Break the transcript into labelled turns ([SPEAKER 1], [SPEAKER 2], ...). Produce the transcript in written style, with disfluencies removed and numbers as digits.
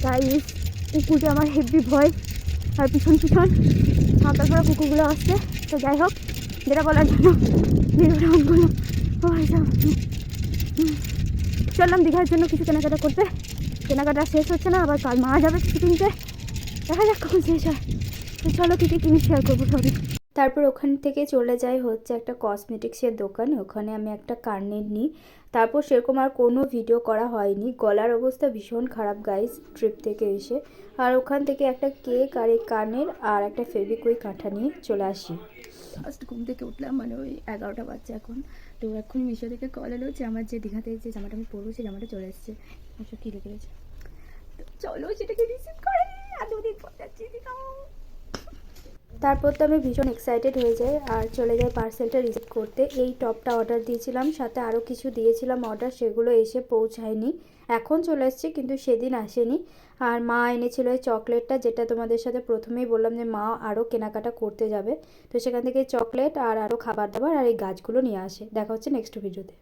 [SPEAKER 1] Guys কুকুরকে আমার heavy ভয়, আর পিছন পিছন সাঁতার করা কুকুরগুলো আসছে। তো যাই হোক, যেটা বলার জন্য ভিডিওটা অন করলাম। চললাম দীঘার জন্য কিছু কেনাকাটা করতে। কেনাকাটা শেষ হচ্ছে না, আবার কাল মা যাবে কিছু কিনতে, দেখা যাক কখন শেষ হয়। তো চলো কী কী কিনে শেয়ার করবো সবই। তারপর ওখান থেকে চলে যাই হচ্ছে একটা কসমেটিক্সের দোকান, ওখানে আমি একটা কানের নিই। তারপর সেরকম আর কোনো ভিডিও করা হয়নি, গলার অবস্থা ভীষণ খারাপ গাইস ট্রিপ থেকে এসে। আর ওখান থেকে একটা কেক আর এই কানের আর একটা ফেভিকুইক কাঁঠা নিয়ে চলে আসি।
[SPEAKER 2] ফার্স্ট ঘুম থেকে উঠলাম, মানে ওই 11টা বাজছে এখন। তো এখন মিশো থেকে কল এলো যে আমার যে দীঘাতে যে জামাটা আমি পরবো সেই জামাটা চলে এসেছে। আচ্ছা কী লিখে গেছে, তো চলো সেটাকে রিসিভ করে। আর দুদিন পর যাচ্ছি দীঘা।
[SPEAKER 1] তারপর তো আমি ভীষণ এক্সাইটেড হয়ে যাই আর চলে যাই পার্সেলটা রিসিভ করতে। এই টপটা অর্ডার দিয়েছিলাম, সাথে আরও কিছু দিয়েছিলাম অর্ডার, সেগুলো এসে পৌঁছায়নি, এখন চলে এসছে কিন্তু সেদিন আসেনি। আর মা এনেছিল এই চকলেটটা, যেটা তোমাদের সাথে প্রথমেই বললাম যে মা আরও কেনাকাটা করতে যাবে, তো সেখান থেকে চকলেট আর আরও খাবার দাবার আর এই গাছগুলো নিয়ে আসে। দেখা হচ্ছে নেক্সট ভিডিওতে।